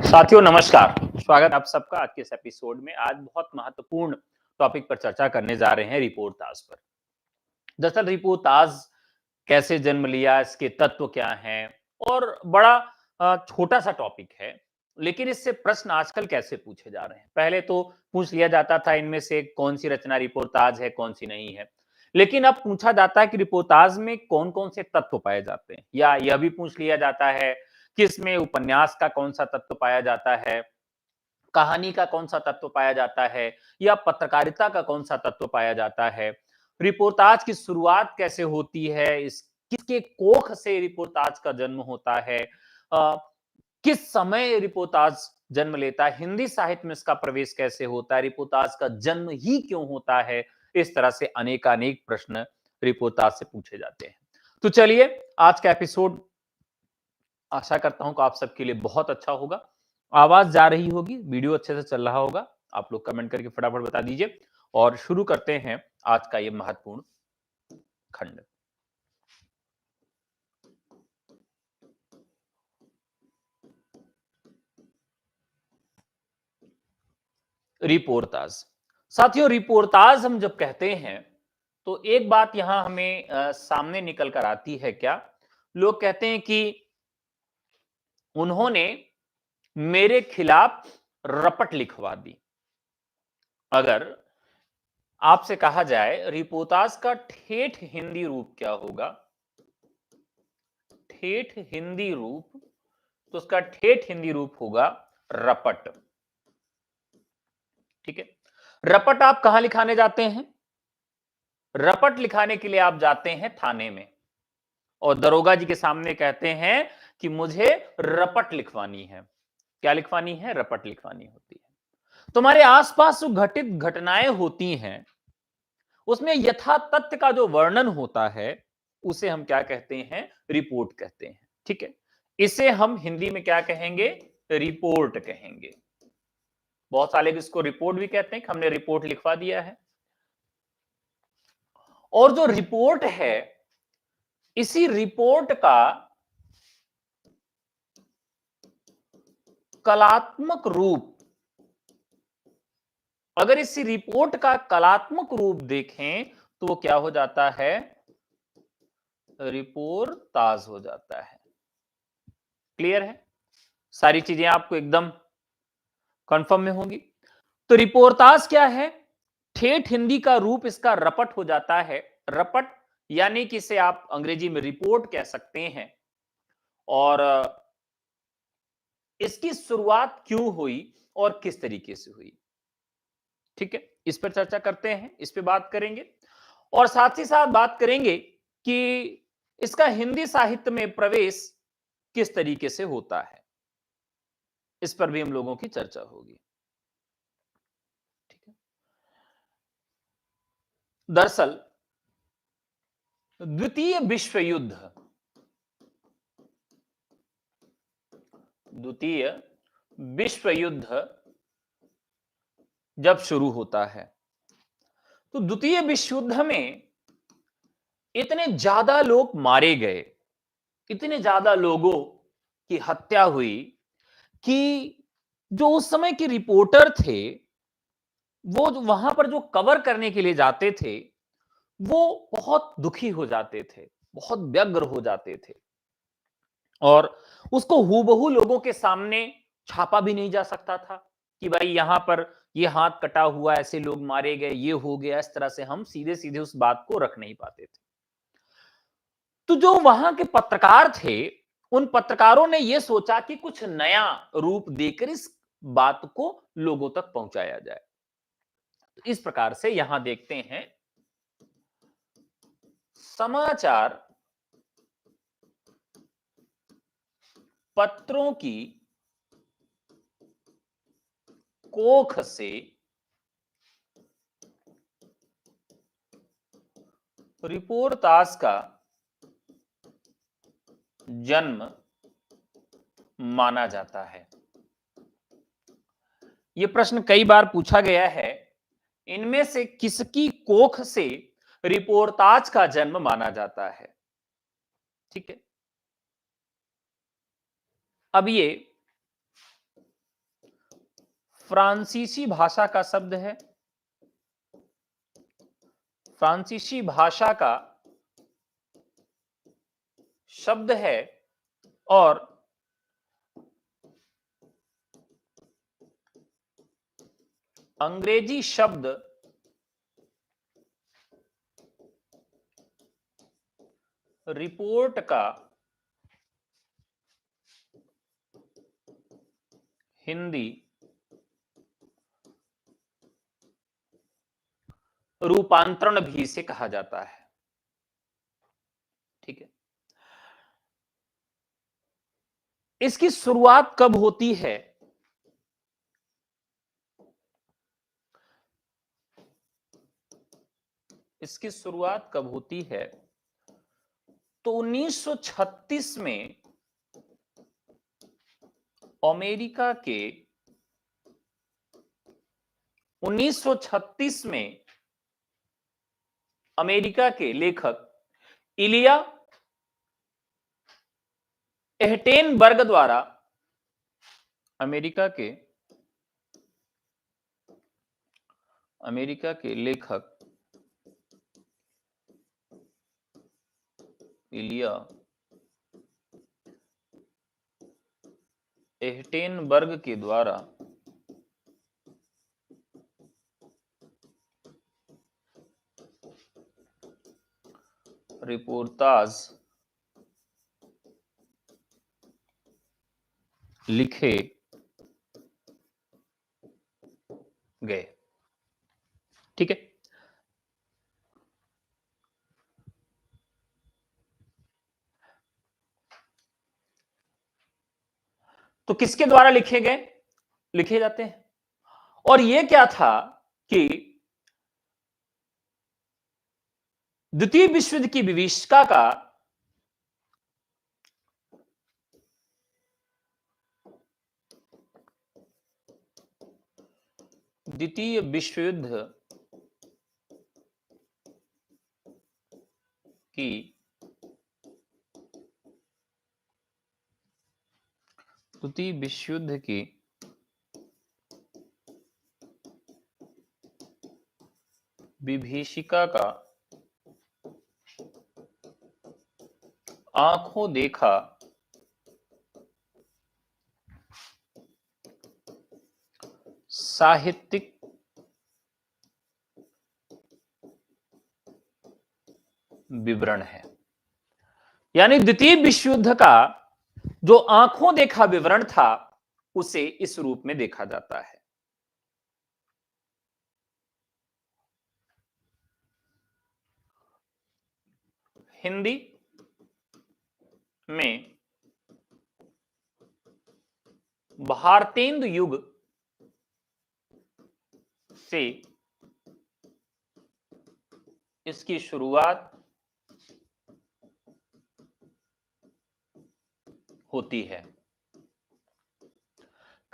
साथियों नमस्कार। स्वागत आप सबका आज के इस एपिसोड में। आज बहुत महत्वपूर्ण टॉपिक पर चर्चा करने जा रहे हैं रिपोर्टाज पर। दरअसल रिपोर्टाज कैसे जन्म लिया, इसके तत्व क्या हैं और बड़ा छोटा सा टॉपिक है, लेकिन इससे प्रश्न आजकल कैसे पूछे जा रहे हैं। पहले तो पूछ लिया जाता था इनमें से कौन सी रचना रिपोर्टाज है, कौन सी नहीं है, लेकिन अब पूछा जाता है कि रिपोर्टाज में कौन कौन से तत्व पाए जाते हैं, या यह भी पूछ लिया जाता है कि इसमें उपन्यास का कौन सा तत्व पाया जाता है, कहानी का कौन सा तत्व पाया जाता है, या पत्रकारिता का कौन सा तत्व पाया जाता है। रिपोर्टाज की शुरुआत कैसे होती है, इस किसके कोख से रिपोर्टाज का जन्म होता है, किस समय रिपोर्टाज जन्म लेता है, हिंदी साहित्य में इसका प्रवेश कैसे होता है, रिपोर्टाज का जन्म ही क्यों होता है। इस तरह से अनेकानेक प्रश्न रिपोर्टाज से पूछे जाते हैं। तो चलिए, आज का एपिसोड आशा करता हूं कि आप सबके लिए बहुत अच्छा होगा। आवाज जा रही होगी, वीडियो अच्छे से चल रहा होगा, आप लोग कमेंट करके फटाफट बता दीजिए और शुरू करते हैं आज का ये महत्वपूर्ण खंड। रिपोर्टाज। साथियों, रिपोर्टाज हम जब कहते हैं तो एक बात यहां हमें सामने निकल कर आती है। क्या लोग कहते हैं कि उन्होंने मेरे खिलाफ रपट लिखवा दी। अगर आपसे कहा जाए रिपोर्टाज का ठेठ हिंदी रूप क्या होगा, ठेठ हिंदी रूप, तो उसका ठेठ हिंदी रूप होगा रपट। ठीक है, रपट आप कहां लिखाने जाते हैं? रपट लिखाने के लिए आप जाते हैं थाने में और दरोगा जी के सामने कहते हैं कि मुझे रपट लिखवानी है। क्या लिखवानी है? रपट लिखवानी होती है। तुम्हारे आसपास जो घटित घटनाएं होती हैं उसमें यथा तथ्य का जो वर्णन होता है उसे हम क्या कहते हैं? रिपोर्ट कहते हैं। ठीक है, इसे हम हिंदी में क्या कहेंगे? रिपोर्ट कहेंगे। बहुत सारे इसको रिपोर्ट भी कहते हैं कि हमने रिपोर्ट लिखवा दिया है। और जो रिपोर्ट है, इसी रिपोर्ट का कलात्मक रूप, अगर इसी रिपोर्ट का कलात्मक रूप देखें तो वो क्या हो जाता है? रिपोर्टाज हो जाता है। क्लियर है? सारी चीजें आपको एकदम कंफर्म में होंगी। तो रिपोर्टाज क्या है? ठेठ हिंदी का रूप इसका रपट हो जाता है। रपट यानी कि इसे आप अंग्रेजी में रिपोर्ट कह सकते हैं। और इसकी शुरुआत क्यों हुई और किस तरीके से हुई, ठीक है, इस पर चर्चा करते हैं, इस पे बात करेंगे। और साथ ही साथ बात करेंगे कि इसका हिंदी साहित्य में प्रवेश किस तरीके से होता है, इस पर भी हम लोगों की चर्चा होगी। ठीक है, दरअसल द्वितीय विश्व युद्ध, द्वितीय विश्व युद्ध जब शुरू होता है तो द्वितीय विश्व युद्ध में इतने ज्यादा लोग मारे गए, इतने ज्यादा लोगों की हत्या हुई कि जो उस समय के रिपोर्टर थे वो वहां पर जो कवर करने के लिए जाते थे वो बहुत दुखी हो जाते थे, बहुत व्यग्र हो जाते थे। और उसको हूबहू लोगों के सामने छापा भी नहीं जा सकता था कि भाई यहां पर ये हाथ कटा हुआ, ऐसे लोग मारे गए, ये हो गया, इस तरह से हम सीधे सीधे उस बात को रख नहीं पाते थे। तो जो वहां के पत्रकार थे, उन पत्रकारों ने यह सोचा कि कुछ नया रूप देकर इस बात को लोगों तक पहुंचाया जाए। तो इस प्रकार से यहां देखते हैं समाचार पत्रों की कोख से रिपोर्टाज का जन्म माना जाता है। यह प्रश्न कई बार पूछा गया है, इनमें से किसकी कोख से रिपोर्टाज का जन्म माना जाता है। ठीक है, अब ये फ्रांसीसी भाषा का शब्द है, फ्रांसीसी भाषा का शब्द है और अंग्रेजी शब्द रिपोर्ट का हिंदी रूपांतरण भी इसे कहा जाता है। ठीक है, इसकी शुरुआत कब होती है? इसकी शुरुआत कब होती है? तो 1936 में अमेरिका के 1936 में अमेरिका के लेखक इलिया एहटेनबर्ग द्वारा अमेरिका के लेखक इलिया एहटेनबर्ग के द्वारा रिपोर्टाज लिखे गए। ठीक है, तो किसके द्वारा लिखे जाते हैं? और यह क्या था कि द्वितीय विश्व युद्ध की विभीषिका का द्वितीय विश्व युद्ध की द्वितीय विश्व युद्ध की विभीषिका का आंखों देखा साहित्यिक विवरण है। यानी द्वितीय विश्व युद्ध का जो आंखों देखा विवरण था उसे इस रूप में देखा जाता है। हिंदी में भारतेंदु युग से इसकी शुरुआत होती है।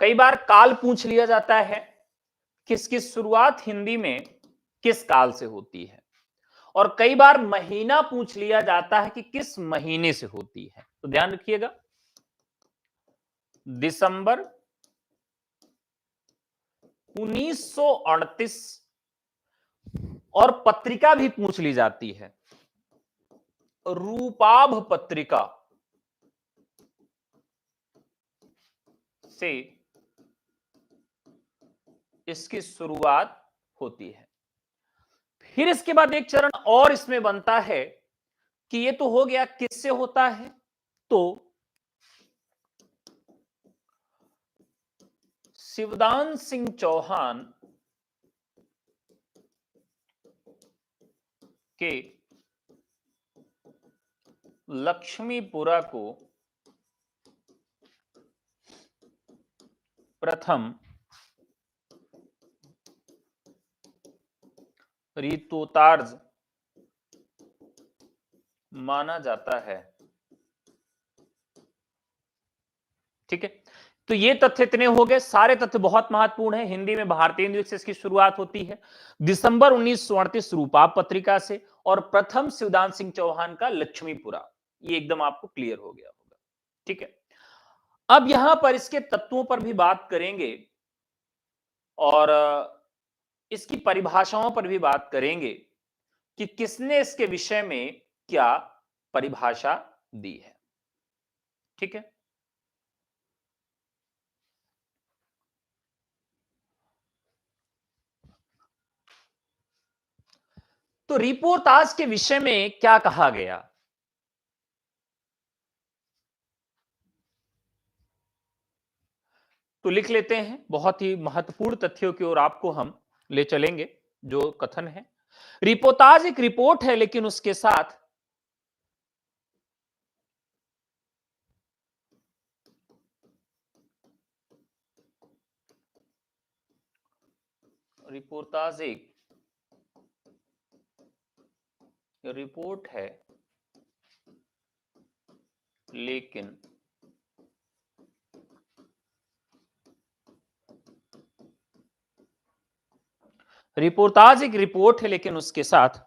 कई बार काल पूछ लिया जाता है किसकी शुरुआत हिंदी में किस काल से होती है, और कई बार महीना पूछ लिया जाता है कि किस महीने से होती है। तो ध्यान रखिएगा, दिसंबर 1938 और पत्रिका भी पूछ ली जाती है, रूपाभ पत्रिका से इसकी शुरुआत होती है। फिर इसके बाद एक चरण और इसमें बनता है कि ये तो हो गया किससे होता है, तो शिवदान सिंह चौहान के लक्ष्मीपुरा को प्रथम ऋतुतार्ज माना जाता है। ठीक है, तो ये तथ्य इतने हो गए, सारे तथ्य बहुत महत्वपूर्ण है। हिंदी में भारतेंदु युग से इसकी शुरुआत होती है, दिसंबर 1938 रूपाभ पत्रिका से, और प्रथम शिवदान सिंह चौहान का लक्ष्मीपुरा। ये एकदम आपको क्लियर हो गया होगा। ठीक है, अब यहां पर इसके तत्वों पर भी बात करेंगे और इसकी परिभाषाओं पर भी बात करेंगे कि किसने इसके विषय में क्या परिभाषा दी है। ठीक है। तो रिपोर्ताज के विषय में क्या कहा गया? तो लिख लेते हैं, बहुत ही महत्वपूर्ण तथ्यों की ओर आपको हम ले चलेंगे। जो कथन है, रिपोर्ताज एक रिपोर्ट है, लेकिन उसके साथ रिपोर्ताज एक रिपोर्ट है, लेकिन रिपोर्ताज एक रिपोर्ट है, लेकिन उसके साथ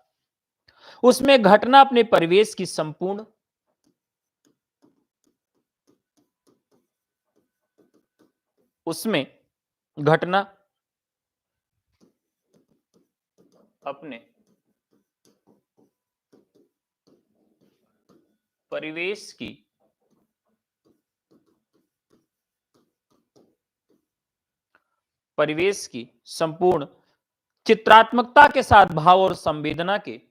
उसमें घटना अपने परिवेश की संपूर्ण उसमें घटना अपने परिवेश की संपूर्ण चित्रात्मकता के साथ भाव और संवेदना के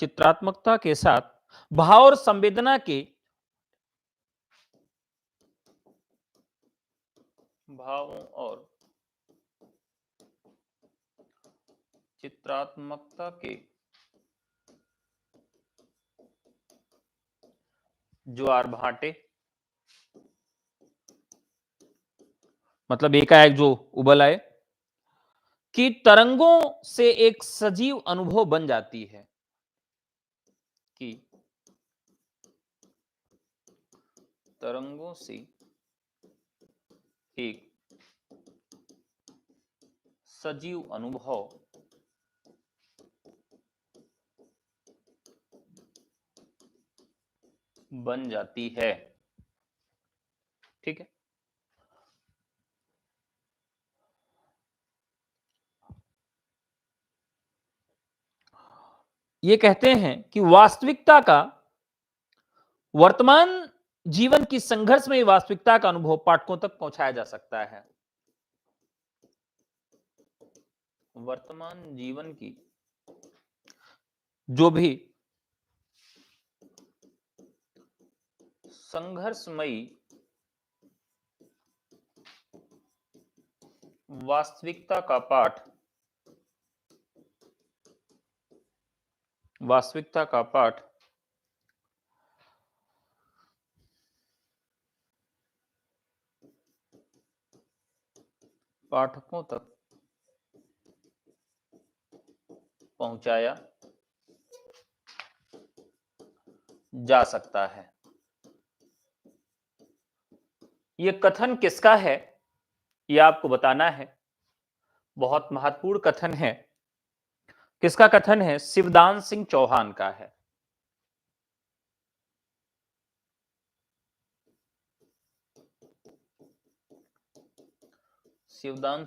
चित्रात्मकता के साथ भाव और संवेदना के भावों और चित्रात्मकता के ज्वार भाटे, मतलब एकाएक जो उबल आए, कि तरंगों से एक सजीव अनुभव बन जाती है, कि तरंगों से एक सजीव अनुभव बन जाती है। ठीक है। ये कहते हैं कि वास्तविकता का वर्तमान जीवन की संघर्षमयी वास्तविकता का अनुभव पाठकों तक पहुंचाया जा सकता है। वर्तमान जीवन की जो भी संघर्षमयी वास्तविकता का पाठ पाठकों तक पहुंचाया जा सकता है। यह कथन किसका है, यह आपको बताना है। बहुत महत्वपूर्ण कथन है। किसका कथन है? शिवदान सिंह चौहान का है। शिवदान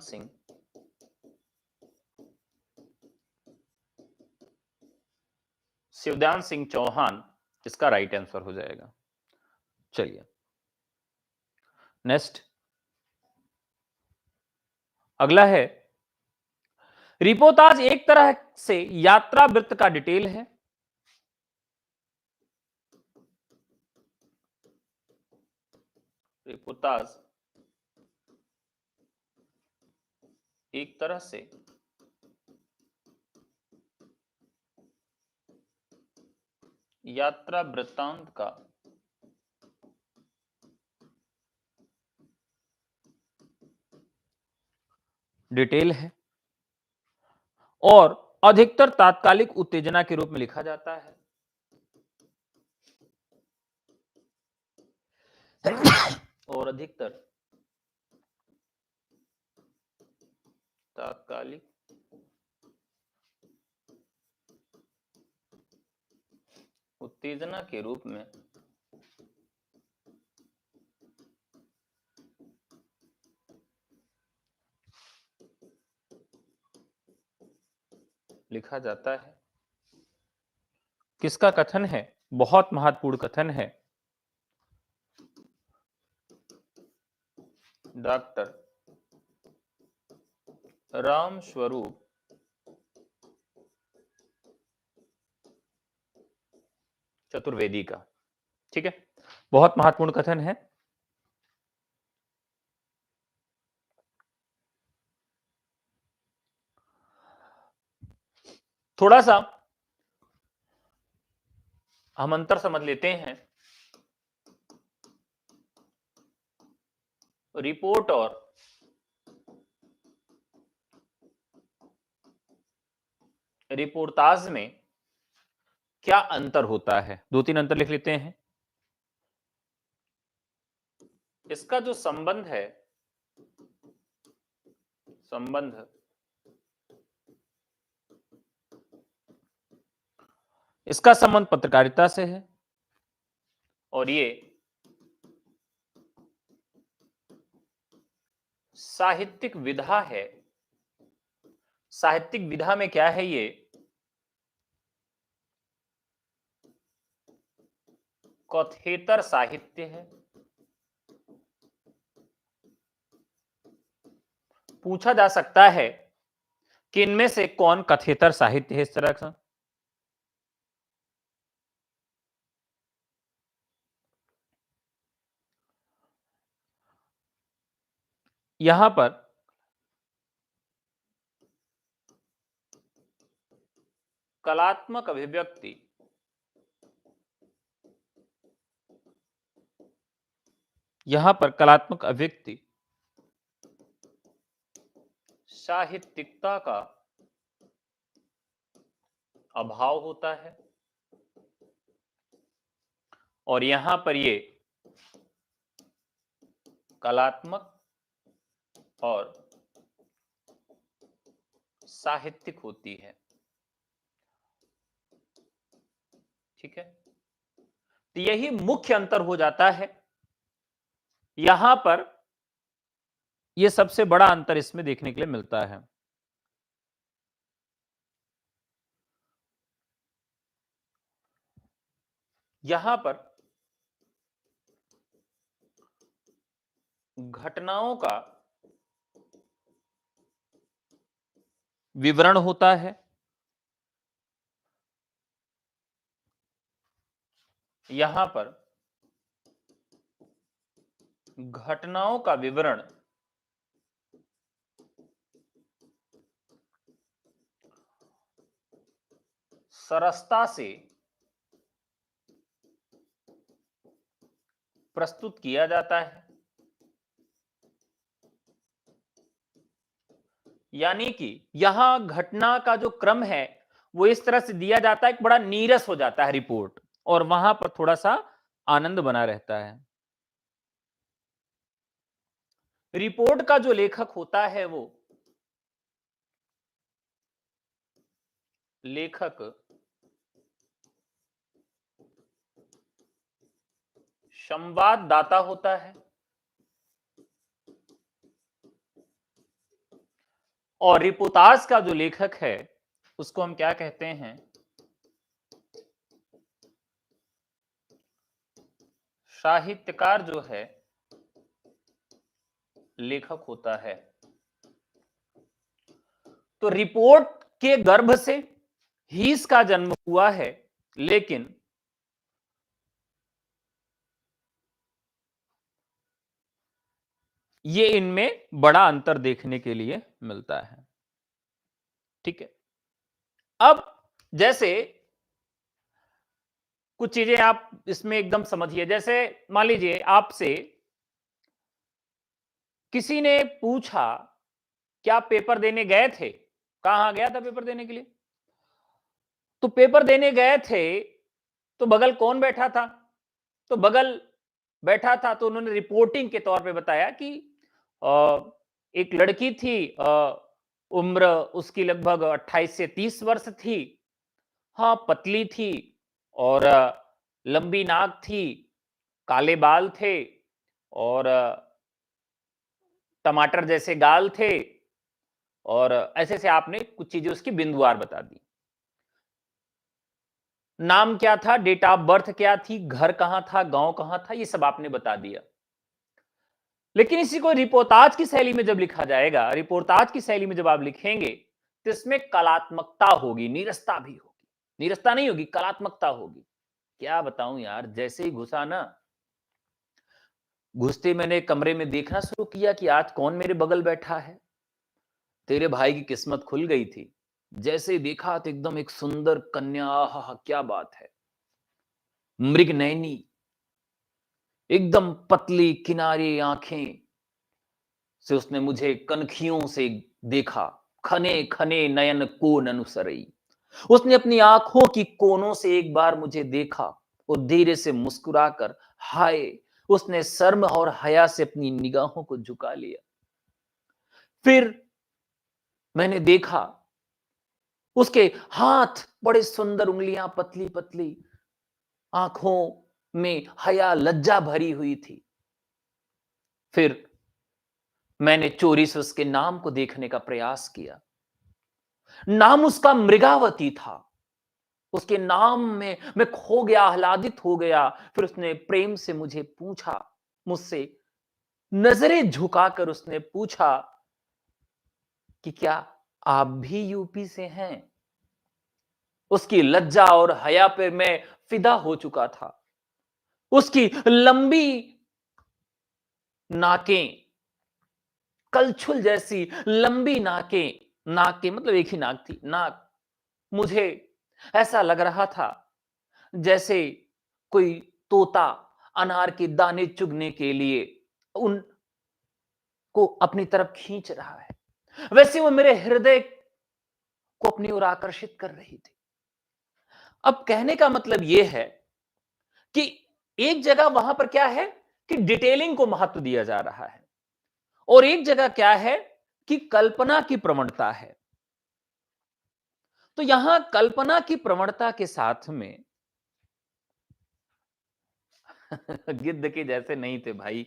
सिंह चौहान इसका राइट आंसर हो जाएगा। चलिए नेक्स्ट, अगला है, रिपोर्ताज एक तरह से यात्रा वृत्त का डिटेल है। रिपोर्ताज एक तरह से यात्रा वृत्तांत का डिटेल है और अधिकतर तात्कालिक उत्तेजना के रूप में लिखा जाता है। और अधिकतर तात्कालिक उत्तेजना के रूप में लिखा जाता है। किसका कथन है? बहुत महत्वपूर्ण कथन है। डॉक्टर राम स्वरूप चतुर्वेदी का। ठीक है, बहुत महत्वपूर्ण कथन है। थोड़ा सा हम अंतर समझ लेते हैं रिपोर्ट और रिपोर्टाज में क्या अंतर होता है। दो तीन अंतर लिख लेते हैं। इसका जो संबंध है, संबंध इसका संबंध पत्रकारिता से है और ये साहित्यिक विधा है। साहित्यिक विधा में क्या है? ये कथेतर साहित्य है। पूछा जा सकता है कि इनमें से कौन कथेतर साहित्य है। इस तरह का यहां पर कलात्मक अभिव्यक्ति साहित्यिकता का अभाव होता है और यहां पर ये कलात्मक और साहित्यिक होती है। ठीक है, तो यही मुख्य अंतर हो जाता है। यहां पर यह सबसे बड़ा अंतर इसमें देखने के लिए मिलता है। यहां पर घटनाओं का विवरण होता है, यहां पर घटनाओं का विवरण सरसता से प्रस्तुत किया जाता है। यानी कि यहां घटना का जो क्रम है वो इस तरह से दिया जाता है कि बड़ा नीरस हो जाता है रिपोर्ट, और वहां पर थोड़ा सा आनंद बना रहता है। रिपोर्ट का जो लेखक होता है वो लेखक संवाददाता होता है और रिपोर्टाज का जो लेखक है उसको हम क्या कहते हैं? साहित्यकार जो है लेखक होता है। तो रिपोर्ट के गर्भ से हीस का जन्म हुआ है, लेकिन ये इनमें बड़ा अंतर देखने के लिए मिलता है। ठीक है, अब जैसे कुछ चीजें आप इसमें एकदम समझिए। जैसे मान लीजिए आपसे किसी ने पूछा क्या पेपर देने गए थे? कहां गया था पेपर देने के लिए? तो पेपर देने गए थे तो बगल कौन बैठा था? तो बगल बैठा था तो उन्होंने रिपोर्टिंग के तौर पे बताया कि एक लड़की थी, उम्र उसकी लगभग 28 से 30 वर्ष थी। हाँ, पतली थी और लंबी नाक थी, काले बाल थे और टमाटर जैसे गाल थे और ऐसे-ऐसे आपने कुछ चीज़ें उसकी बिंदुवार बता दी। नाम क्या था, डेट ऑफ बर्थ क्या थी, घर कहाँ था, गाँव कहाँ था, ये सब आपने बता दिया। लेकिन इसी को रिपोर्टाज की शैली में जब लिखा जाएगा, रिपोर्टाज की शैली में जब आप लिखेंगे, तो इसमें कलात्मकता होगी, नीरसता भी होगी। नीरसता नहीं होगी, कलात्मकता होगी। क्या बताऊँ यार, जैसे ही घुसा ना, घुसते मैंने कमरे में देखना शुरू किया कि आज कौन मेरे बगल बैठा है। तेरे भाई की किस्मत खुल गई थी। जैसे ही देखा तो एकदम एक सुंदर कन्या, आहा! क्या बात है। मृगनयनी, एकदम पतली किनारी आँखें से उसने मुझे कनखियों से देखा। खने-खने नयन कोन अनुसरई। उसने अपनी आँखों की कोनों से एक बार मुझे देखा और धीरे से मुस्कुराकर हाय! उसने शर्म और हया से अपनी निगाहों को झुका लिया। फिर मैंने देखा उसके हाथ बड़े सुंदर उंगलियां पतली-पतली, आंखों में हया लज्जा भरी हुई थी। फिर मैंने चोरी से उसके नाम को देखने का प्रयास किया। नाम उसका मृगावती था। उसके नाम में मैं खो गया, आह्लादित हो गया। फिर उसने प्रेम से मुझे पूछा, मुझसे नजरें झुकाकर उसने पूछा कि क्या आप भी यूपी से हैं? उसकी लज्जा और हया पे मैं फिदा हो चुका था। उसकी लंबी नाकें, कलछुल जैसी लंबी नाकें मतलब एक ही नाक थी, नाक मुझे ऐसा लग रहा था जैसे कोई तोता अनार के दाने चुगने के लिए उनको अपनी तरफ खींच रहा है। वैसे वो मेरे हृदय को अपनी ओर आकर्षित कर रही थी। अब कहने का मतलब यह है कि एक जगह वहां पर क्या है कि डिटेलिंग को महत्व दिया जा रहा है और एक जगह क्या है कि कल्पना की प्रवणता है। तो यहां कल्पना की प्रवणता के साथ में गिद्ध के जैसे नहीं थे भाई।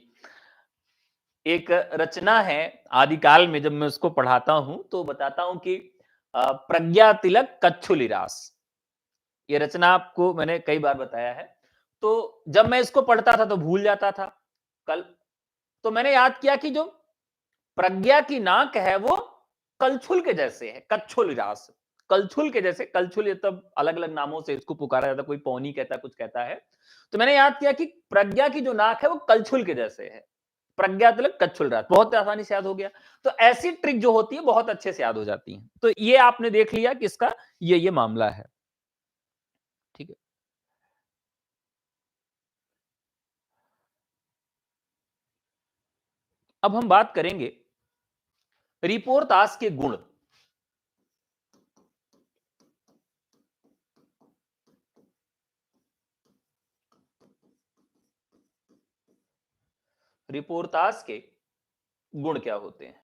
एक रचना है आदिकाल में, जब मैं उसको पढ़ाता हूं तो बताता हूं कि प्रज्ञा तिलक कच्छुलिरास, ये रचना आपको मैंने कई बार बताया है। तो जब मैं इसको पढ़ता था तो भूल जाता था। कल तो मैंने याद किया कि जो प्रज्ञा की नाक है वो कलछुल के जैसे है, कच्छुल रास, कलछुल के जैसे। कलछुल ये तब अलग अलग नामों से इसको पुकारा जाता है, कोई पौनी कहता है, कुछ कहता है। तो मैंने याद किया कि प्रज्ञा की जो नाक है वो कलछुल के जैसे है। प्रज्ञा तिलक कच्छुल रास, बहुत आसानी से याद हो गया। तो ऐसी ट्रिक जो होती है बहुत अच्छे से याद हो जाती है। तो ये आपने देख लिया कि इसका ये मामला है। ठीक है। अब हम बात करेंगे रिपोर्तास के गुण। रिपोर्तास के गुण क्या होते हैं?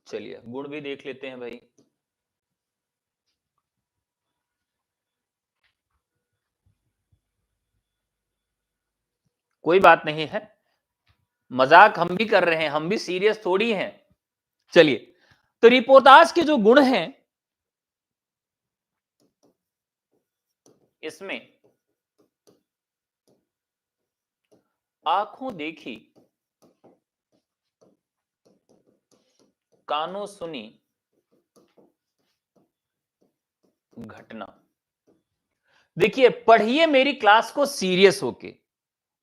चलिए गुण भी देख लेते हैं भाई। कोई बात नहीं है, मजाक हम भी कर रहे हैं, हम भी सीरियस थोड़ी हैं। चलिए, तो रिपोर्ताज के जो गुण हैं इसमें आंखों देखी, कानों सुनी घटना। देखिए, पढ़िए मेरी क्लास को सीरियस होके,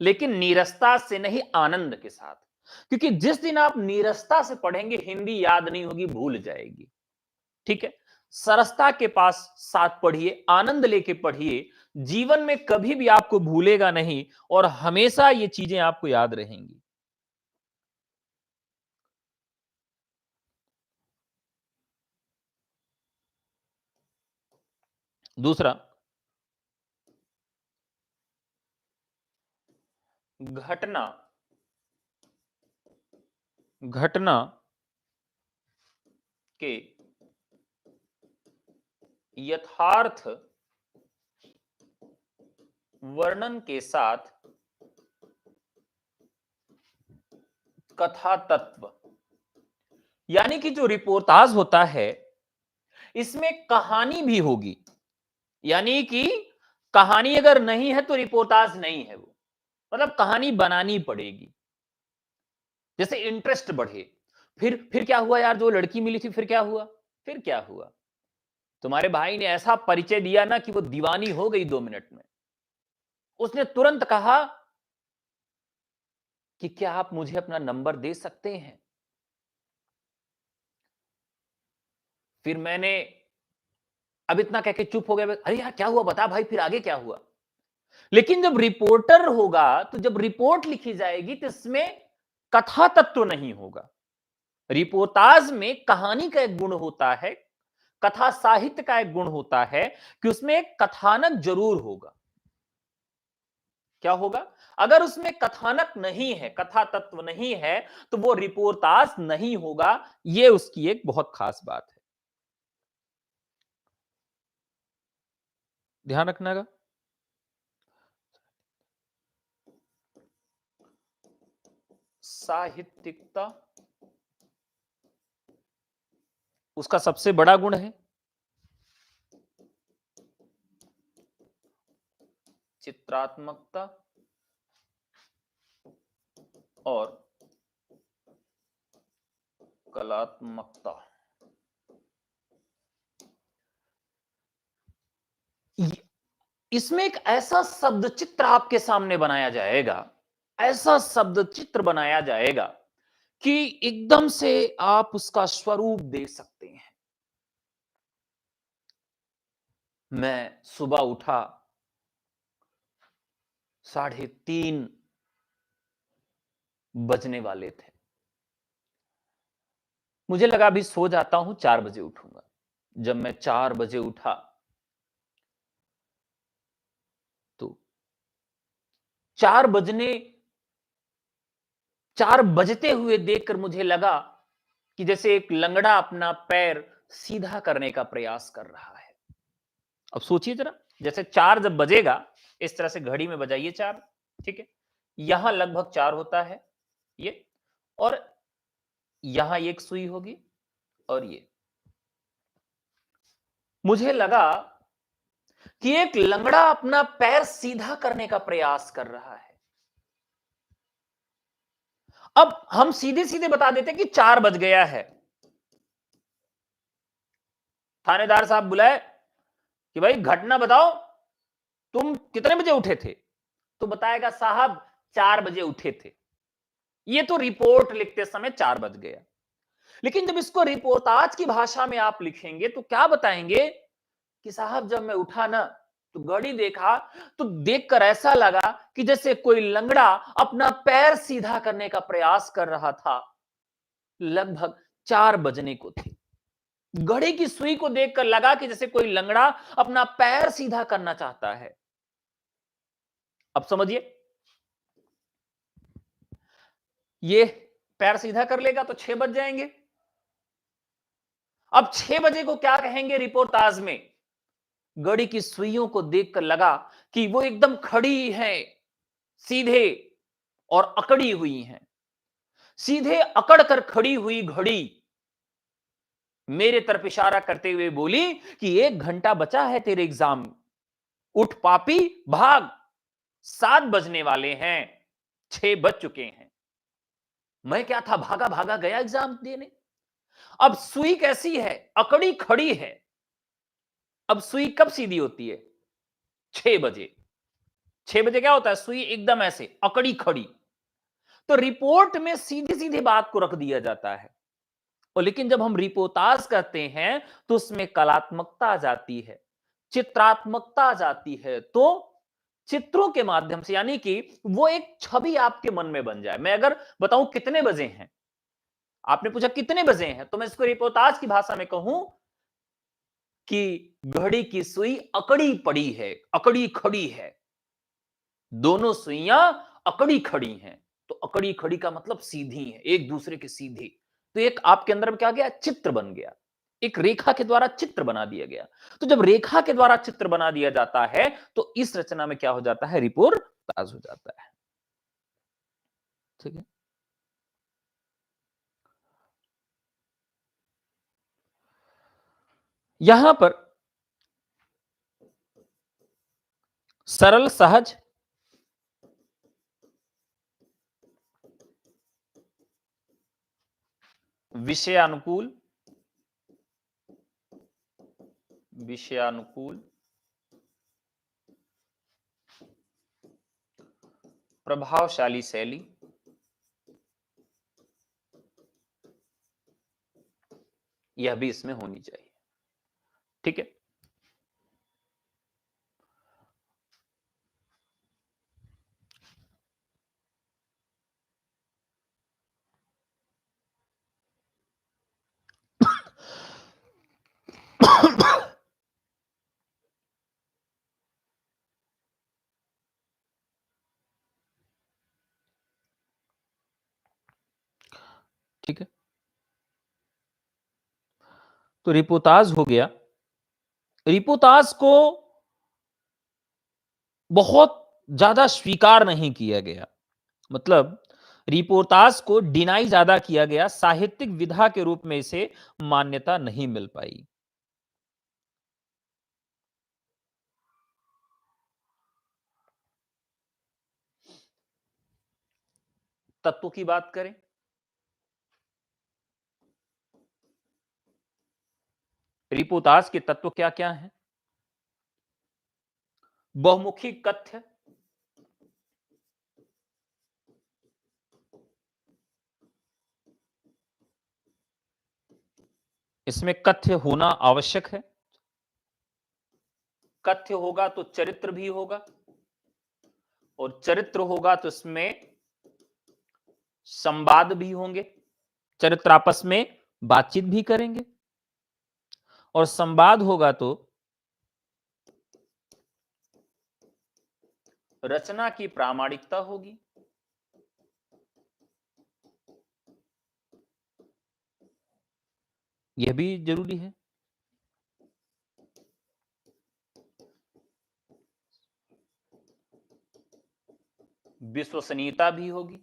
लेकिन नीरसता से नहीं, आनंद के साथ। क्योंकि जिस दिन आप नीरसता से पढ़ेंगे हिंदी याद नहीं होगी, भूल जाएगी। ठीक है। सरसता के पास साथ पढ़िए, आनंद लेके पढ़िए। जीवन में कभी भी आपको भूलेगा नहीं और हमेशा ये चीजें आपको याद रहेंगी। दूसरा, घटना, घटना के यथार्थ वर्णन के साथ कथा तत्व, यानी कि जो रिपोर्टाज होता है इसमें कहानी भी होगी, यानी कि कहानी अगर नहीं है तो रिपोर्टाज नहीं है वो, मतलब कहानी बनानी पड़ेगी, जैसे इंटरेस्ट बढ़े। फिर क्या हुआ यार, जो लड़की मिली थी फिर क्या हुआ, फिर क्या हुआ, तुम्हारे भाई ने ऐसा परिचय दिया ना कि वो दीवानी हो गई 2 मिनट में। उसने तुरंत कहा कि क्या आप मुझे अपना नंबर दे सकते हैं। फिर मैंने अब इतना कह के चुप हो गया, अरे यार क्या हुआ बता भाई, फिर आगे क्या हुआ। लेकिन जब रिपोर्टर होगा तो जब रिपोर्ट लिखी जाएगी तो इसमें कथा तत्व नहीं होगा। रिपोर्टाज में कहानी का एक गुण होता है, कथा साहित्य का एक गुण होता है कि उसमें एक कथानक जरूर होगा। क्या होगा, अगर उसमें कथानक नहीं है, कथा तत्व नहीं है, तो वो रिपोर्टाज नहीं होगा। ये उसकी एक बहुत खास बात है, ध्यान रखना का। साहित्यिकता उसका सबसे बड़ा गुण है। चित्रात्मकता और कलात्मकता, इसमें एक ऐसा शब्द चित्र आपके सामने बनाया जाएगा, ऐसा शब्द चित्र बनाया जाएगा कि एकदम से आप उसका स्वरूप दे सकते हैं। मैं सुबह उठा 3:30 बजने वाले थे, मुझे लगा अभी सो जाता हूं, 4 बजे उठूंगा। जब मैं 4 बजे उठा तो 4 बजने 4 बजते हुए देखकर मुझे लगा कि जैसे एक लंगड़ा अपना पैर सीधा करने का प्रयास कर रहा है। अब सोचिए जरा, जैसे 4 जब बजेगा, इस तरह से घड़ी में बजाइए 4, ठीक है, यहां लगभग 4 होता है ये, और यहां एक सुई होगी और ये। मुझे लगा कि एक लंगड़ा अपना पैर सीधा करने का प्रयास कर रहा है। अब हम सीधे सीधे बता देते कि 4 बज गया है, थानेदार साहब बुलाए कि भाई घटना बताओ, तुम कितने बजे उठे थे, तो बताएगा साहब 4 बजे उठे थे। ये तो रिपोर्ट लिखते समय 4 बज गया। लेकिन जब इसको रिपोर्टाज की भाषा में आप लिखेंगे तो क्या बताएंगे कि साहब जब मैं उठा ना तो घड़ी देखा, तो देखकर ऐसा लगा कि जैसे कोई लंगड़ा अपना पैर सीधा करने का प्रयास कर रहा था। लगभग 4 बजने को थे। घड़ी की सुई को देखकर लगा कि जैसे कोई लंगड़ा अपना पैर सीधा करना चाहता है। अब समझिए, ये पैर सीधा कर लेगा तो 6 बज जाएंगे। अब 6 बजे को क्या कहेंगे रिपोर्टाज में, घड़ी की सुइयों को देखकर लगा कि वो एकदम खड़ी है, सीधे और अकड़ी हुई हैं। सीधे अकड़ कर खड़ी हुई घड़ी मेरे तरफ इशारा करते हुए बोली कि 1 घंटा बचा है तेरे एग्जाम, उठ पापी भाग, 7 बजने वाले हैं, 6 बज चुके हैं। मैं क्या था, भागा भागा गया एग्जाम देने। अब सुई कैसी है, अकड़ी खड़ी है। अब सुई कब सीधी होती है, 6 बजे। 6 बजे क्या होता है, सुई एकदम ऐसे अकड़ी खड़ी। तो रिपोर्ट में सीधी सीधी बात को रख दिया जाता है। और लेकिन जब हम रिपोर्टाज करते हैं तो उसमें कलात्मकता आ जाती है, चित्रात्मकता आ जाती है। तो चित्रों के माध्यम से, यानी कि वो एक छवि आपके मन में बन जाए। मैं अगर बताऊं कितने बजे हैं, आपने पूछा कितने बजे हैं, तो मैं इसको रिपोर्टाज की भाषा में कहूं कि घड़ी की सुई अकड़ी पड़ी है, अकड़ी खड़ी है, दोनों सुइयां अकड़ी खड़ी हैं। तो अकड़ी खड़ी का मतलब सीधी है, एक दूसरे के सीधे। तो एक आपके अंदर में क्या गया, चित्र बन गया। एक रेखा के द्वारा चित्र बना दिया गया। तो जब रेखा के द्वारा चित्र बना दिया जाता है तो इस रचना में क्या हो जाता है, रिपोर्टाज हो जाता है। ठीक है। यहां पर सरल सहज विषयानुकूल विषयानुकूल प्रभावशाली शैली यह भी इसमें होनी चाहिए। ठीक है। ठीक है। तो रिपोर्टाज हो गया। रिपोर्टाज को बहुत ज्यादा स्वीकार नहीं किया गया, मतलब रिपोर्टाज को डिनाई ज्यादा किया गया, साहित्यिक विधा के रूप में इसे मान्यता नहीं मिल पाई। तत्वों की बात करें, रिपोर्टाज के तत्व क्या क्या हैं? बहुमुखी कथ्य, इसमें कथ्य होना आवश्यक है। कथ्य होगा तो चरित्र भी होगा, और चरित्र होगा तो इसमें संवाद भी होंगे, चरित्र आपस में बातचीत भी करेंगे, और संवाद होगा तो रचना की प्रामाणिकता होगी। यह भी जरूरी है। विश्वसनीयता भी होगी,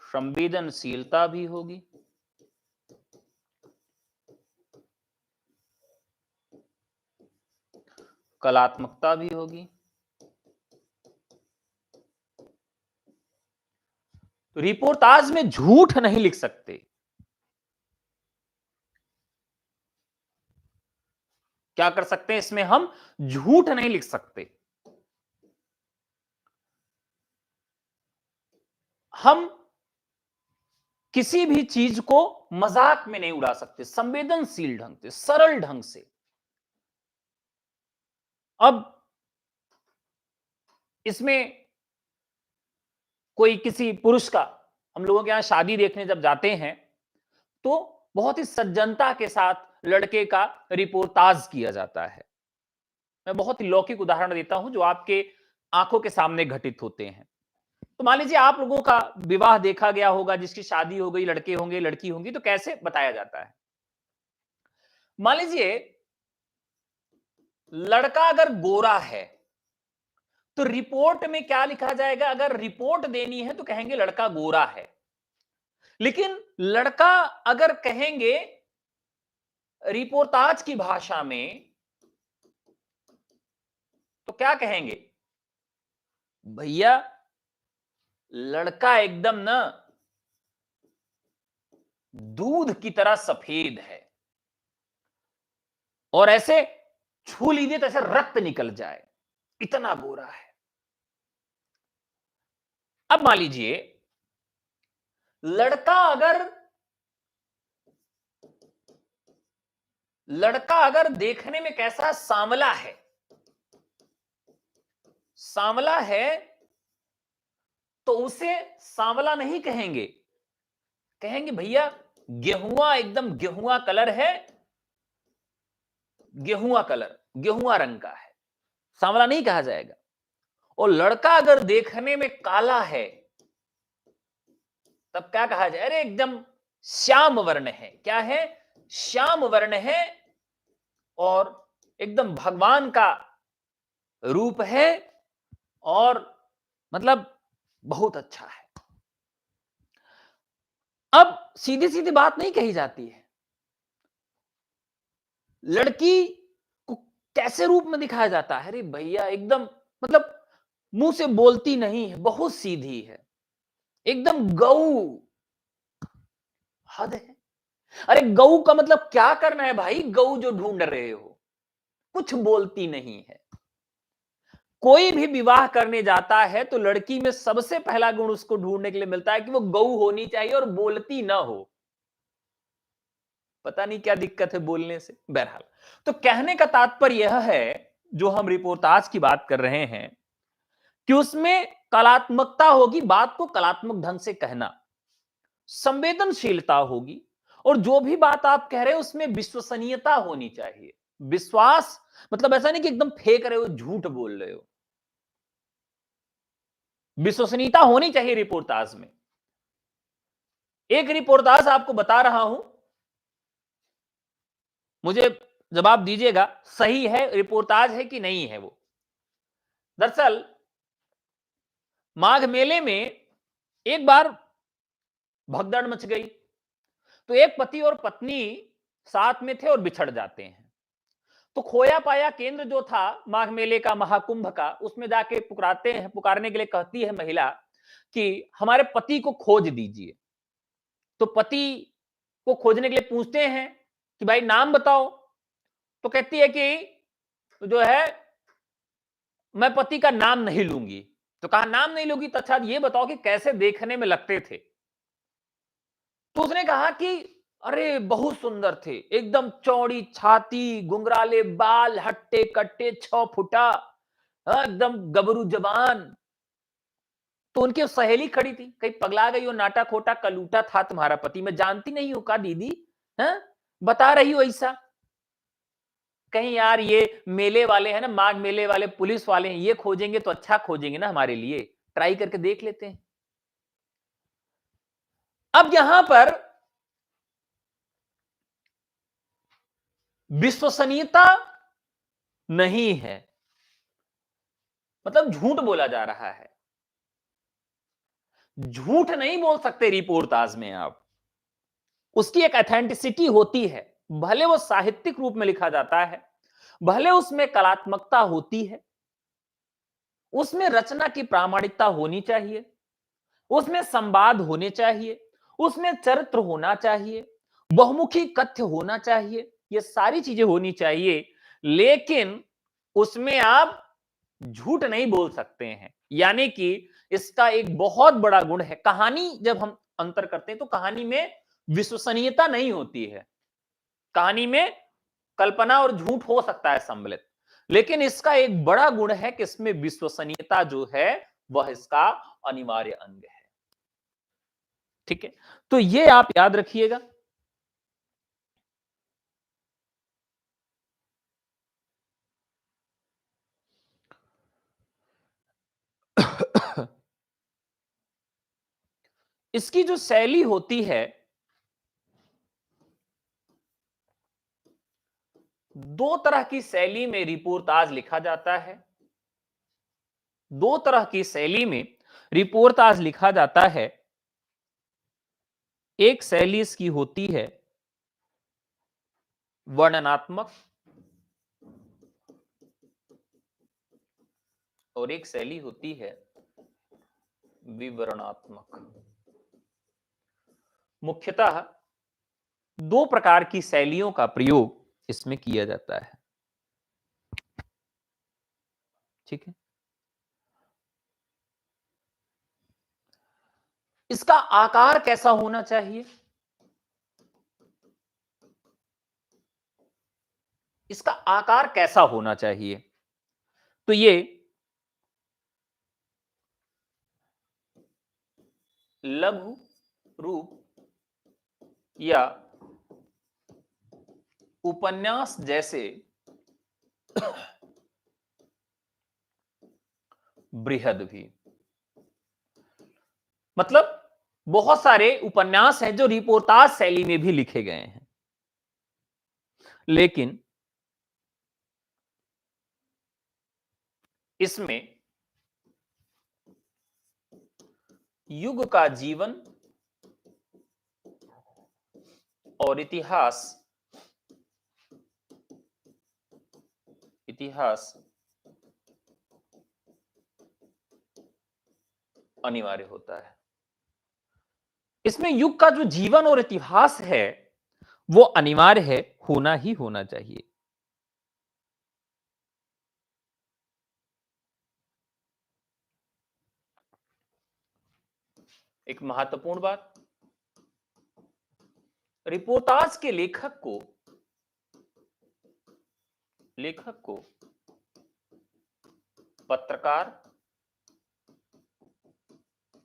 संवेदनशीलता भी होगी, कलात्मकता भी होगी। तो रिपोर्टाज में झूठ नहीं लिख सकते। क्या कर सकते हैं इसमें, हम झूठ नहीं लिख सकते। हम किसी भी चीज को मजाक में नहीं उड़ा सकते, संवेदनशील ढंग से, सरल ढंग से। अब इसमें कोई किसी पुरुष का, हम लोगों के यहां शादी देखने जब जाते हैं तो बहुत ही सज्जनता के साथ लड़के का रिपोर्टाज किया जाता है। मैं बहुत ही लौकिक उदाहरण देता हूं जो आपके आंखों के सामने घटित होते हैं। तो मान लीजिए आप लोगों का विवाह देखा गया होगा, जिसकी शादी हो गई, लड़के होंगे लड़की होंगी, तो कैसे बताया जाता है? मान लीजिए लड़का अगर गोरा है तो रिपोर्ट में क्या लिखा जाएगा? अगर रिपोर्ट देनी है तो कहेंगे लड़का गोरा है। लेकिन लड़का अगर कहेंगे रिपोर्टाज की भाषा में तो क्या कहेंगे? भैया लड़का एकदम ना दूध की तरह सफेद है, और ऐसे छू लीजिए तो ऐसे रक्त निकल जाए, इतना गोरा है। अब मान लीजिए लड़का अगर लड़का अगर देखने में कैसा सांवला है, सांवला है, तो उसे सांवला नहीं कहेंगे, कहेंगे भैया गेहुआ, एकदम गेहुआ कलर है, गेहुआ कलर, गेहुआ रंग का है, सांवला नहीं कहा जाएगा। और लड़का अगर देखने में काला है तब क्या कहा जाए? अरे एकदम श्याम वर्ण है। क्या है? श्याम वर्ण है और एकदम भगवान का रूप है और मतलब बहुत अच्छा है। अब सीधी-सीधी बात नहीं कही जाती है। लड़की को कैसे रूप में दिखाया जाता है? अरे भैया एकदम मतलब मुंह से बोलती नहीं है, बहुत सीधी है, एकदम गऊ। हद है। अरे गऊ का मतलब क्या करना है भाई? गऊ जो ढूंढ रहे हो, कुछ बोलती नहीं है। कोई भी विवाह करने जाता है तो लड़की में सबसे पहला गुण उसको ढूंढने के लिए मिलता है कि वो गऊ होनी चाहिए और बोलती ना हो। पता नहीं क्या दिक्कत है बोलने से। बहरहाल, तो कहने का तात्पर्य यह है, जो हम रिपोर्टाज की बात कर रहे हैं, कि उसमें कलात्मकता होगी, बात को कलात्मक ढंग से कहना, संवेदनशीलता होगी, और जो भी बात आप कह रहे हो उसमें विश्वसनीयता होनी चाहिए। विश्वास मतलब ऐसा नहीं कि एकदम फेंक रहे हो, झूठ बोल रहे हो। विश्वसनीयता होनी चाहिए रिपोर्टाज में। एक रिपोर्टाज आपको बता रहा हूं, मुझे जवाब दीजिएगा, सही है रिपोर्टाज है कि नहीं है वो। दरअसल माघ मेले में एक बार भगदड़ मच गई। तो एक पति और पत्नी साथ में थे और बिछड़ जाते हैं। तो खोया पाया केंद्र जो था माघ मेले का, महाकुंभ का, उसमें जाके पुकारते हैं, पुकारने के लिए कहती है महिला कि हमारे पति को खोज दीजिए। तो पति को खोजने के लिए पूछते हैं कि भाई नाम बताओ। तो कहती है कि जो है मैं पति का नाम नहीं लूंगी। तो कहा नाम नहीं लूंगी तो अच्छा ये बताओ कि कैसे देखने में लगते थे। तो उसने कहा कि अरे बहुत सुंदर थे, एकदम चौड़ी छाती, गुंगराले बाल, हट्टे कट्टे, 6 फुटा, हाँ, एकदम गबरू जबान। तो उनकी सहेली खड़ी थी, कहीं पगला गई हो, नाटा खोटा कलूटा था तुम्हारा पति, मैं जानती नहीं हूं का दीदी, हाँ? बता रही हो ऐसा। कहीं यार ये मेले वाले हैं ना, माघ मेले वाले पुलिस वाले हैं, ये खोजेंगे तो अच्छा खोजेंगे ना हमारे लिए, ट्राई करके देख लेते हैं। अब यहां पर विश्वसनीयता नहीं है, मतलब झूठ बोला जा रहा है। झूठ नहीं बोल सकते रिपोर्टाज में आप, उसकी एक ऑथेंटिसिटी होती है। भले वो साहित्यिक रूप में लिखा जाता है, भले उसमें कलात्मकता होती है, उसमें रचना की प्रामाणिकता होनी चाहिए, उसमें संवाद होने चाहिए, उसमें चरित्र होना चाहिए, बहुमुखी कथ्य होना चाहिए, ये सारी चीजें होनी चाहिए। लेकिन उसमें आप झूठ नहीं बोल सकते हैं। यानी कि इसका एक बहुत बड़ा गुण है, कहानी जब हम अंतर करते हैं तो कहानी में विश्वसनीयता नहीं होती है। कहानी में कल्पना और झूठ हो सकता है सम्मिलित, लेकिन इसका एक बड़ा गुण है कि इसमें विश्वसनीयता जो है वह इसका अनिवार्य अंग है। ठीक है, तो ये आप याद रखिएगा। इसकी जो शैली होती है, दो तरह की शैली में रिपोर्टाज लिखा जाता है। दो तरह की शैली में रिपोर्टाज लिखा जाता है। एक शैली इसकी होती है वर्णनात्मक और एक शैली होती है विवरणात्मक। मुख्यतः दो प्रकार की शैलियों का प्रयोग इसमें किया जाता है। ठीक है, इसका आकार कैसा होना चाहिए? इसका आकार कैसा होना चाहिए? तो ये लघु रूप या उपन्यास जैसे बृहद भी, मतलब बहुत सारे उपन्यास हैं जो रिपोर्टाज शैली में भी लिखे गए हैं, लेकिन इसमें युग का जीवन और इतिहास इतिहास अनिवार्य होता है। इसमें युग का जो जीवन और इतिहास है वो अनिवार्य है, होना ही होना चाहिए। एक महत्वपूर्ण बात, रिपोर्टाज के लेखक को पत्रकार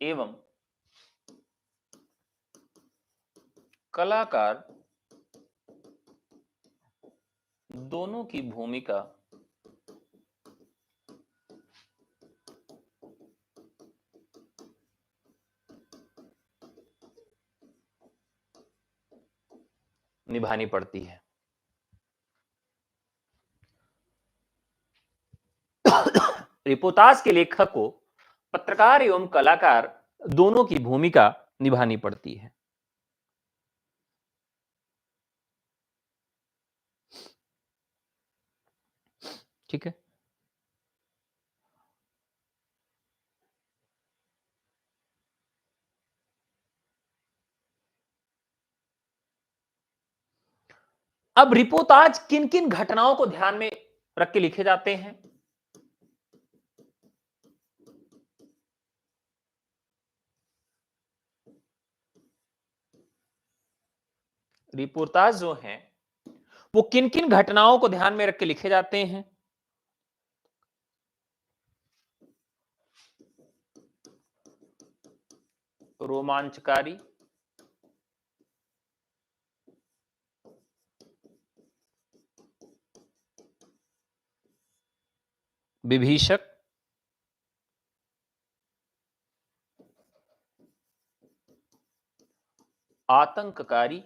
एवं कलाकार दोनों की भूमिका निभानी पड़ती है। रिपोर्टाज के लेखक को पत्रकार एवं कलाकार दोनों की भूमिका निभानी पड़ती है। ठीक है, अब रिपोर्टाज किन किन घटनाओं को ध्यान में रख के लिखे जाते हैं? रिपोर्टाज जो हैं वो किन किन घटनाओं को ध्यान में रख के लिखे जाते हैं? रोमांचकारी, विभीषक, आतंककारी,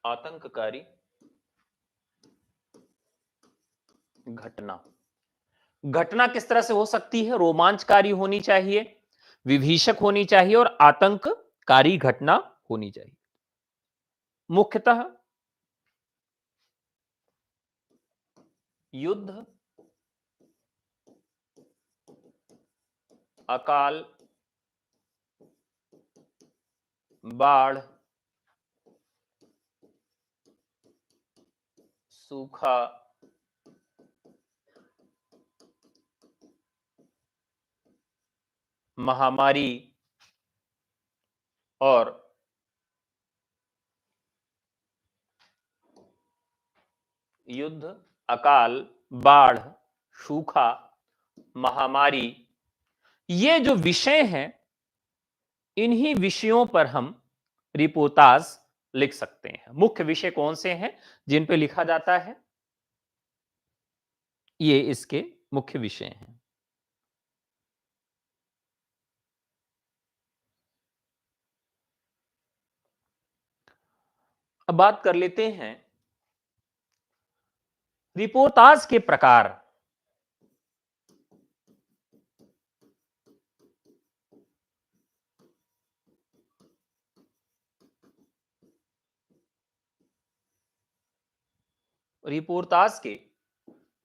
आतंककारी घटना। घटना किस तरह से हो सकती है? रोमांचकारी होनी चाहिए, विभीषक होनी चाहिए और आतंककारी घटना होनी चाहिए। मुख्यतः युद्ध, अकाल, बाढ़, सूखा, महामारी और युद्ध, अकाल, बाढ़, सूखा, महामारी, ये जो विषय हैं, इन्हीं विषयों पर हम रिपोर्टाज लिख सकते हैं। मुख्य विषय कौन से हैं जिन पे लिखा जाता है? ये इसके मुख्य विषय हैं। अब बात कर लेते हैं रिपोर्टाज के प्रकार। रिपोर्टाज के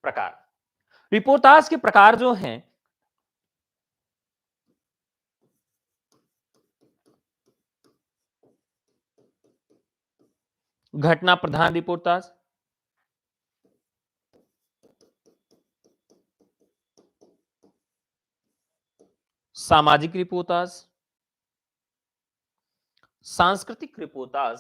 प्रकार, रिपोर्टाज के प्रकार जो हैं, घटना प्रधान रिपोर्टाज, सामाजिक रिपोर्टाज, सांस्कृतिक रिपोर्टाज,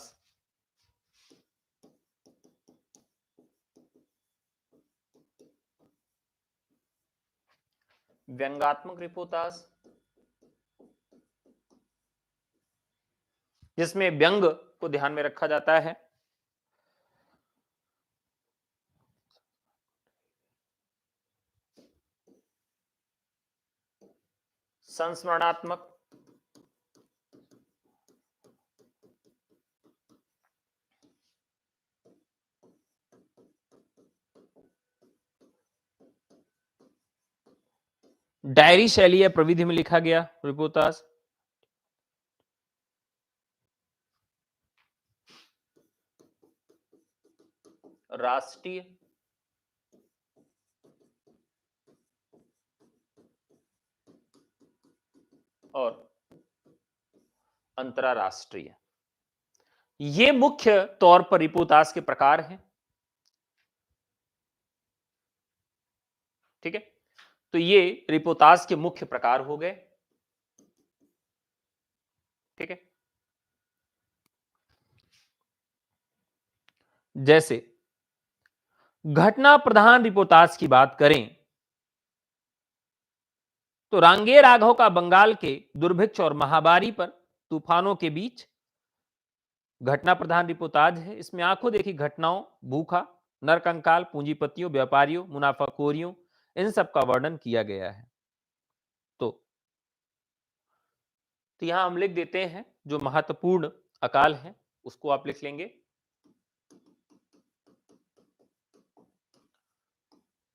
व्यंग्यात्मक रिपोर्टाज, जिसमें व्यंग को ध्यान में रखा जाता है, संस्मरणात्मक, डायरी शैली या प्रविधि में लिखा गया रिपोर्टाज, राष्ट्रीय, और अंतरराष्ट्रीय। ये मुख्य तौर पर रिपोर्टाज के प्रकार हैं। ठीक है, तो ये रिपोर्टाज के मुख्य प्रकार हो गए। ठीक है, जैसे घटना प्रधान रिपोर्टाज की बात करें तो रांगे राघव का बंगाल के दुर्भिक्ष और महामारी पर तूफानों के बीच घटना प्रधान रिपोर्टाज है। इसमें आंखों देखी घटनाओं, भूखा, नरकंकाल, पूंजीपतियों, व्यापारियों, मुनाफाखोरियों, इन सब का वर्णन किया गया है। तो यहां हम लिख देते हैं जो महत्वपूर्ण अकाल है उसको आप लिख लेंगे।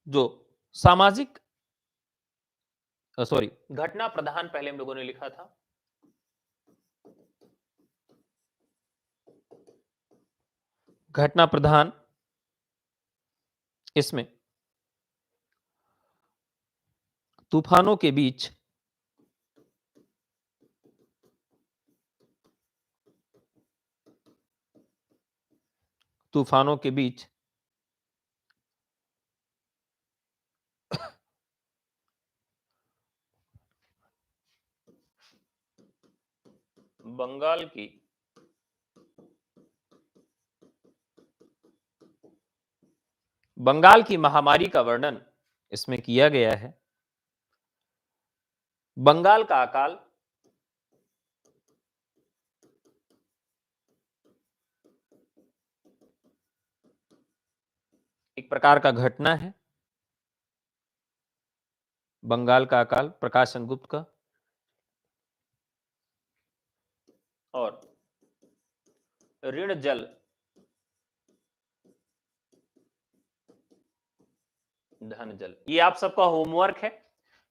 जो सामाजिक सॉरी घटना प्रधान पहले हम लोगों ने लिखा था, घटना प्रधान, इसमें तूफानों के बीच बंगाल की महामारी का वर्णन इसमें किया गया है। बंगाल का अकाल एक प्रकार का घटना है। बंगाल का अकाल प्रकाश चंद्रगुप्त का, और ऋण जल धन जल, ये आप सबका होमवर्क है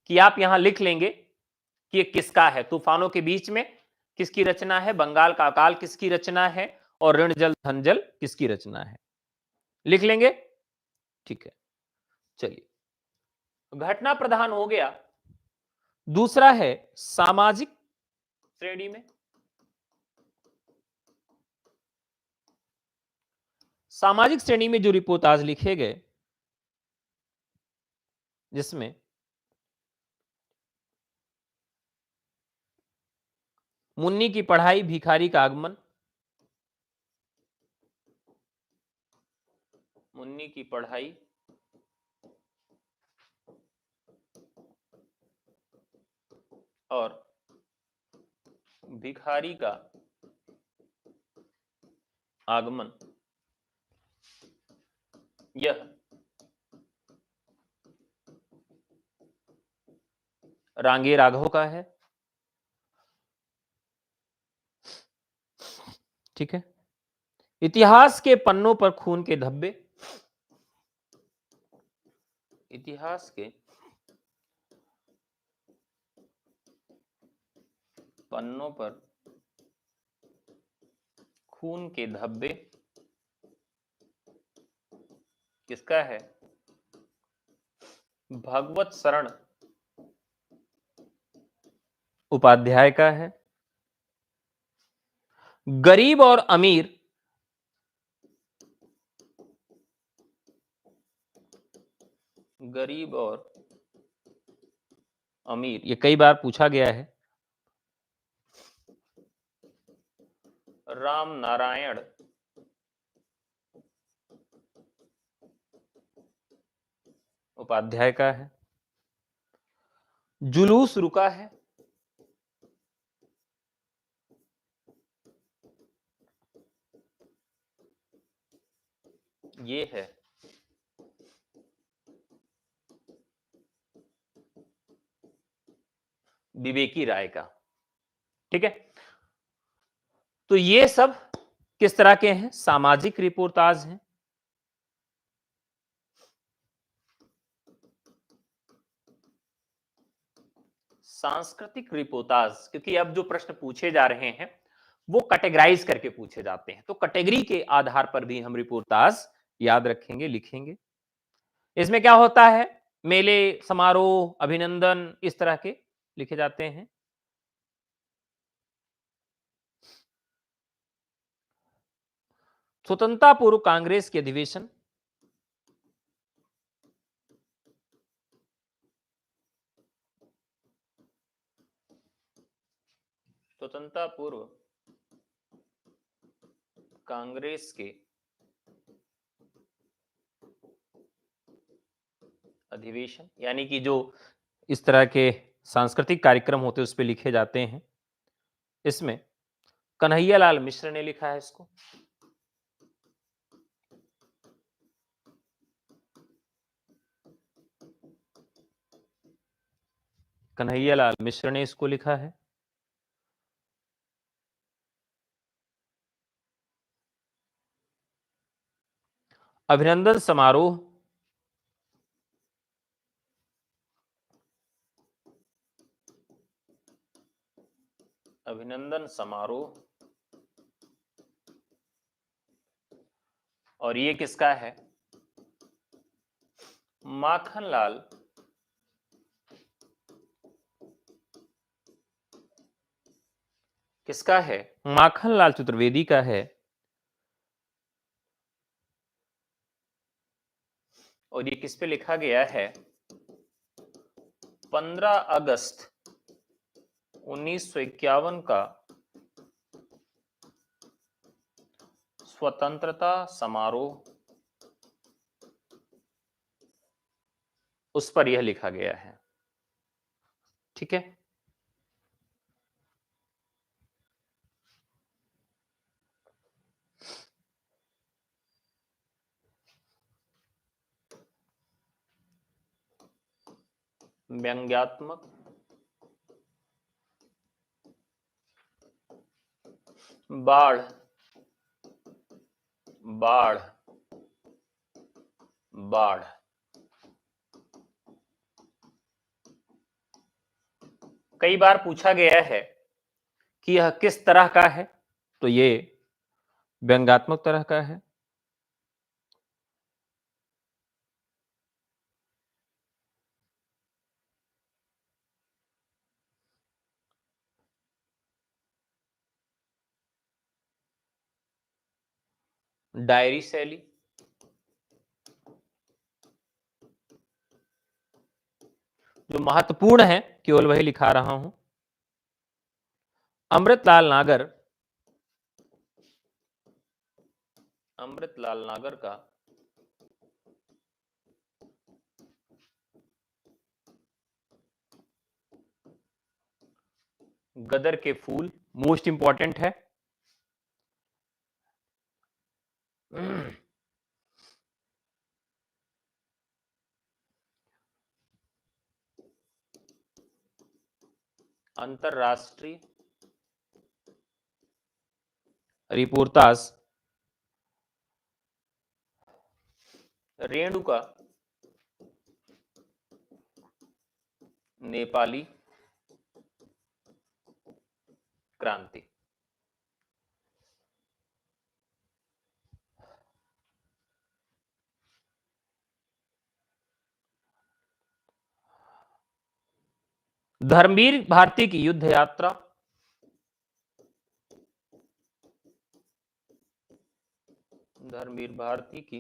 कि आप यहां लिख लेंगे कि ये किसका है। तूफानों के बीच में किसकी रचना है, बंगाल का अकाल किसकी रचना है, और ऋण जल धन जल किसकी रचना है, लिख लेंगे। ठीक है, चलिए, घटना प्रधान हो गया। दूसरा है सामाजिक श्रेणी में। सामाजिक श्रेणी में जो रिपोर्ट आज लिखे गए, जिसमें मुन्नी की पढ़ाई, भिखारी का आगमन, मुन्नी की पढ़ाई, और भिखारी का आगमन, यह रांगे राघव का है। ठीक है, इतिहास के पन्नों पर खून के धब्बे, इतिहास के पन्नों पर खून के धब्बे किसका है, भगवत शरण उपाध्याय का है। गरीब और अमीर, गरीब और अमीर, ये कई बार पूछा गया है। राम नारायण उपाध्याय का है। जुलूस रुका है, ये है विवेकी राय का। ठीक है, तो ये सब किस तरह के हैं? सामाजिक रिपोर्टाज हैं। सांस्कृतिक रिपोर्टाज, क्योंकि अब जो प्रश्न पूछे जा रहे हैं वो कैटेगराइज करके पूछे जाते हैं, तो कैटेगरी के आधार पर भी हम रिपोर्टाज याद रखेंगे, लिखेंगे। इसमें क्या होता है? मेले, समारोह, अभिनंदन, इस तरह के लिखे जाते हैं। स्वतंत्रता पूर्व कांग्रेस के अधिवेशन, स्वतंत्रता पूर्व कांग्रेस के अधिवेशन, यानी कि जो इस तरह के सांस्कृतिक कार्यक्रम होते हैं उस पे लिखे जाते हैं। इसमें कन्हैयालाल मिश्र ने लिखा है इसको। कन्हैयालाल मिश्र ने इसको लिखा है। अभिनंदन समारोह, अभिनंदन समारोह, और ये किसका है? माखनलाल किसका है? माखनलाल चतुर्वेदी का है। और ये किस पे लिखा गया है? 15 अगस्त 1951 का स्वतंत्रता समारोह, उस पर यह लिखा गया है। ठीक है, व्यंग्यात्मक, बाढ़, बाढ़, बाढ़, कई बार पूछा गया है कि यह किस तरह का है, तो ये व्यंग्यात्मक तरह का है। डायरी शैली, जो महत्वपूर्ण है केवल वही लिखा रहा हूं। अमृतलाल नागर, अमृतलाल नागर का गदर के फूल मोस्ट इंपॉर्टेंट है। अंतरराष्ट्रीय रिपोर्टाज, रेणुका नेपाली क्रांति। धर्मवीर भारती की युद्ध यात्रा, धर्मवीर भारती की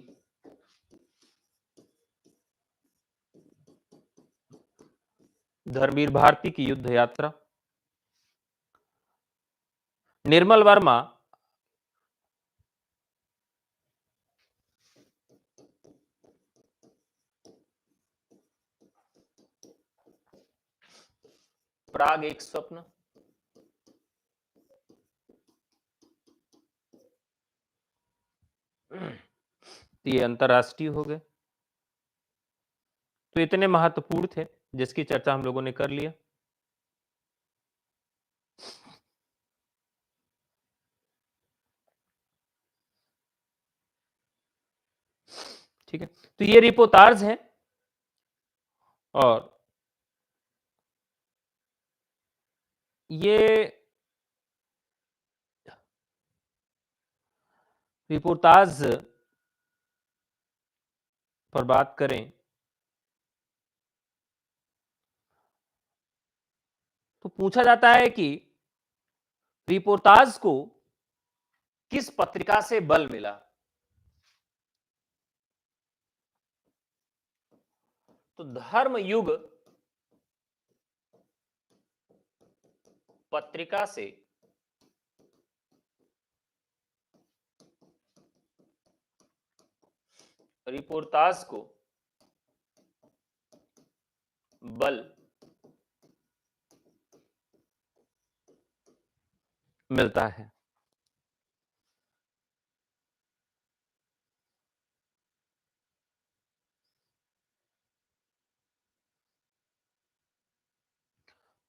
धर्मवीर भारती की युद्ध यात्रा। निर्मल वर्मा, प्राग एक स्वप्न। ये अंतरराष्ट्रीय हो गए। तो इतने महत्वपूर्ण थे जिसकी चर्चा हम लोगों ने कर लिया। ठीक है, तो ये रिपोर्टाज है और ये रिपोर्टाज पर बात करें तो पूछा जाता है कि रिपोर्टाज को किस पत्रिका से बल मिला। तो धर्मयुग पत्रिका से रिपोर्टाज को बल मिलता है।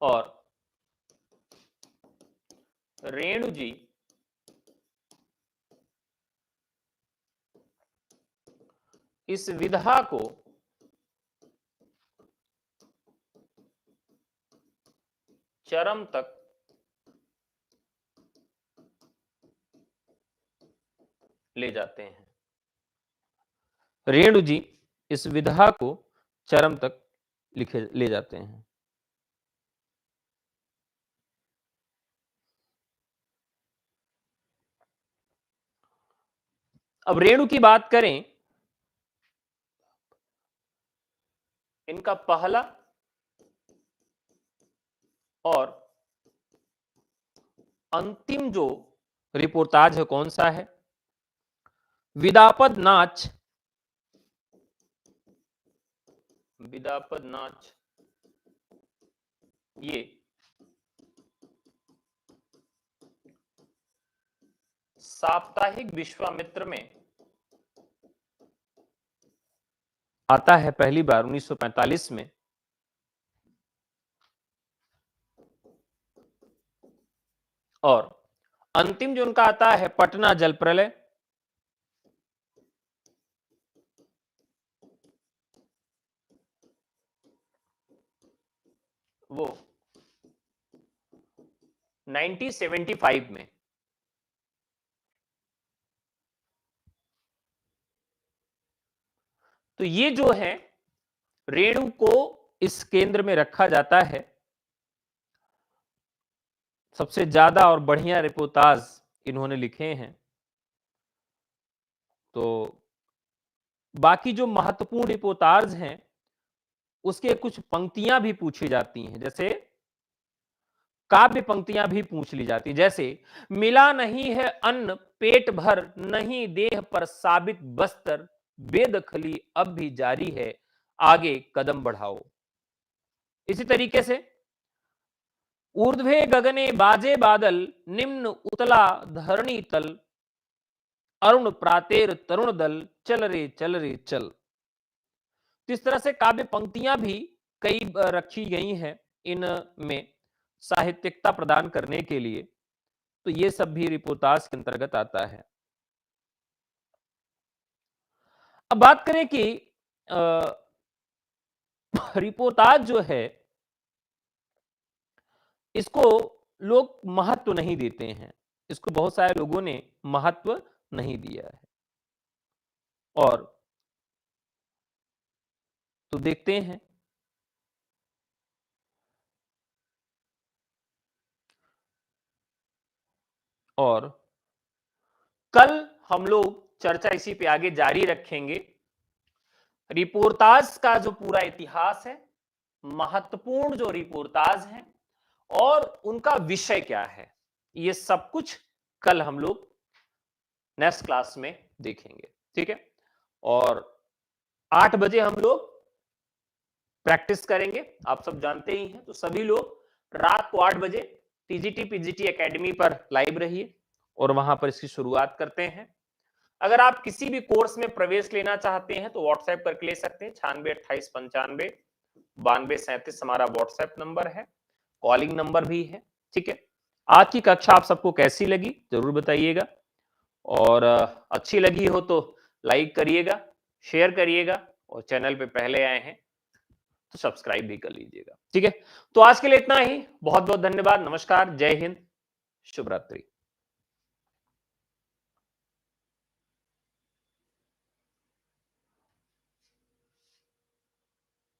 और रेणु जी इस विधा को चरम तक ले जाते हैं। रेणु जी इस विधा को चरम तक ले जाते हैं। अब रेणु की बात करें, इनका पहला और अंतिम जो रिपोर्टाज है कौन सा है? विदापद नाच। विदापद नाच ये साप्ताहिक विश्वामित्र में आता है पहली बार 1945 में। और अंतिम जो उनका आता है पटना जल प्रलय, वो 1975 में। तो ये जो है रेणु को इस केंद्र में रखा जाता है। सबसे ज्यादा और बढ़िया रिपोर्टाज इन्होंने लिखे हैं। तो बाकी जो महत्वपूर्ण रिपोर्टाज हैं उसके कुछ पंक्तियां भी पूछी जाती हैं, जैसे काव्य पंक्तियां भी पूछ ली जाती, जैसे मिला नहीं है अन्न पेट भर, नहीं देह पर साबित बस्तर, बेदखली अब भी जारी है, आगे कदम बढ़ाओ। इसी तरीके से ऊर्ध्वे गगने बाजे बादल, निम्न उतला धरणी तल, अरुण प्रातेर तरुण दल, चल रे चल रे चल। इस तरह से काव्य पंक्तियां भी कई रखी गई हैं इनमें साहित्यिकता प्रदान करने के लिए। तो ये सब भी रिपोर्टाज के अंतर्गत आता है। अब बात करें कि रिपोर्टाज जो है इसको लोग महत्व नहीं देते हैं। इसको बहुत सारे लोगों ने महत्व नहीं दिया है। और तो देखते हैं और कल हम लोग चर्चा इसी पे आगे जारी रखेंगे। रिपोर्टाज का जो पूरा इतिहास है, महत्वपूर्ण जो रिपोर्टाज हैं और उनका विषय क्या है, ये सब कुछ कल हम लोग नेक्स्ट क्लास में देखेंगे। ठीक है, और 8 बजे हम लोग प्रैक्टिस करेंगे। आप सब जानते ही हैं, तो सभी लोग रात को 8 बजे टीजीटी पीजीटी एकेडमी पर लाइव रहिए और वहां पर इसकी शुरुआत करते हैं। अगर आप किसी भी कोर्स में प्रवेश लेना चाहते हैं तो व्हाट्सएप करके ले सकते हैं। 9628959237 हमारा व्हाट्सएप नंबर है, कॉलिंग नंबर भी है। ठीक है, आज की कक्षा आप सबको कैसी लगी जरूर बताइएगा, और अच्छी लगी हो तो लाइक करिएगा, शेयर करिएगा और चैनल पे पहले आए हैं तो सब्सक्राइब भी कर लीजिएगा। ठीक है, तो आज के लिए इतना ही। बहुत बहुत धन्यवाद। नमस्कार, जय हिंद, शुभ रात्रि।